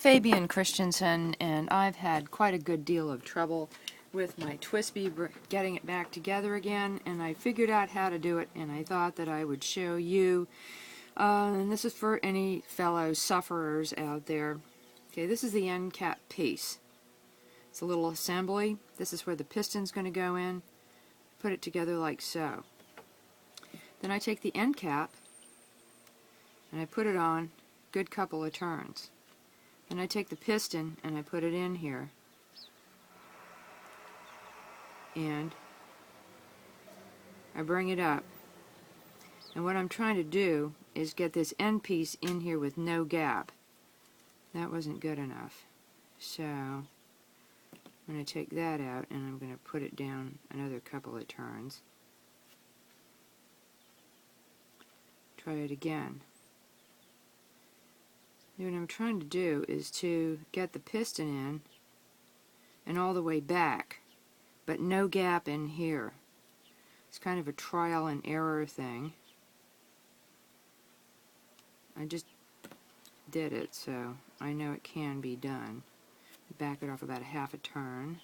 Fabian Christensen, and I've had quite a good deal of trouble with my TWSBI getting it back together again, and I figured out how to do it, and I thought that I would show you. And this is for any fellow sufferers out there. Okay, this is the end cap piece. It's a little assembly. This is where the piston's going to go in. Put it together like so. Then I take the end cap and I put it on a good couple of turns. Then I take the piston and I put it in here. And I bring it up. And what I'm trying to do is get this end piece in here with no gap. That wasn't good enough. So I'm going to take that out and I'm going to put it down another couple of turns. Try it again. What I'm trying to do is to get the piston in and all the way back, but no gap in here. It's kind of a trial and error thing. I just did it, so I know it can be done. Back it off about a half a turn.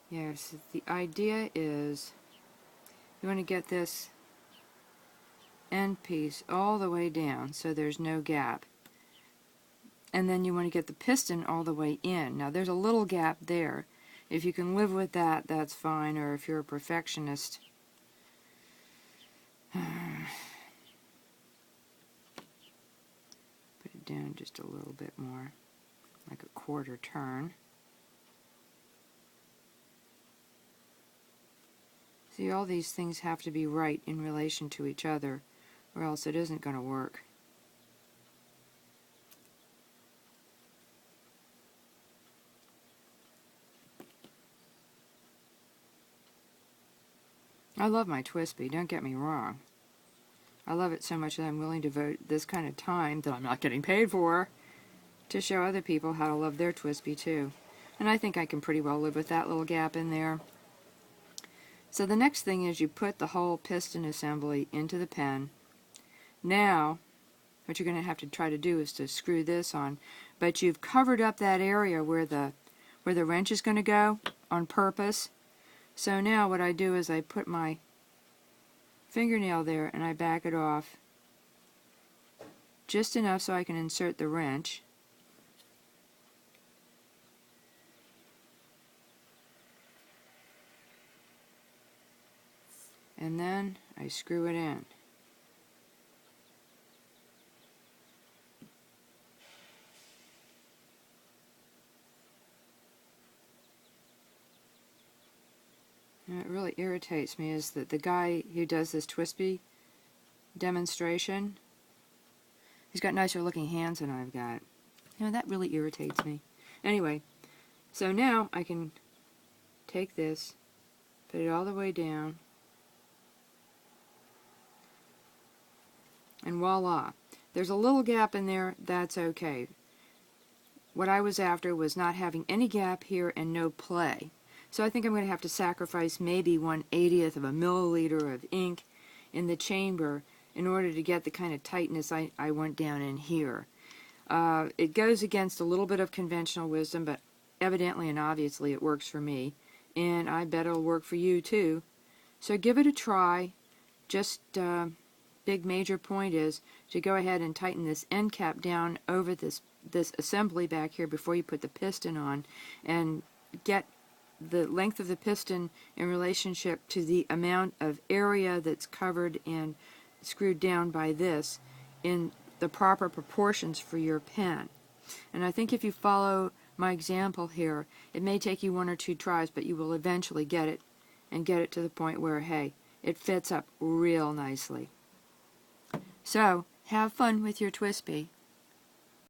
Yes, the idea is you want to get this end piece all the way down so there's no gap. And then you want to get the piston all the way in. Now there's a little gap there. If you can live with that, that's fine, or if you're a perfectionist, put it down just a little bit more, like a quarter turn. See, all these things have to be right in relation to each other, or else it isn't going to work. I love my TWSBI, don't get me wrong. I love it so much that I'm willing to devote this kind of time that I'm not getting paid for to show other people how to love their TWSBI too. And I think I can pretty well live with that little gap in there. So the next thing is you put the whole piston assembly into the pen. Now, what you're going to have to try to do is to screw this on, but you've covered up that area where the wrench is going to go on purpose. So now what I do is I put my fingernail there and I back it off just enough so I can insert the wrench. And then I screw it in. And what really irritates me is that the guy who does this TWSBI demonstration, he's got nicer looking hands than I've got. You know, that really irritates me. Anyway, so now I can take this, put it all the way down, and voila. There's a little gap in there, that's okay. What I was after was not having any gap here and no play. So I think I'm going to have to sacrifice maybe 1/80th of a milliliter of ink in the chamber in order to get the kind of tightness I want down in here. It goes against a little bit of conventional wisdom, but evidently and obviously it works for me, and I bet it'll work for you too. So give it a try. Just big major point is to go ahead and tighten this end cap down over this assembly back here before you put the piston on, and get the length of the piston in relationship to the amount of area that's covered and screwed down by this in the proper proportions for your pen. And I think if you follow my example here, it may take you 1 or 2 tries, but you will eventually get it, and get it to the point where, hey, it fits up real nicely. So, have fun with your TWSBI.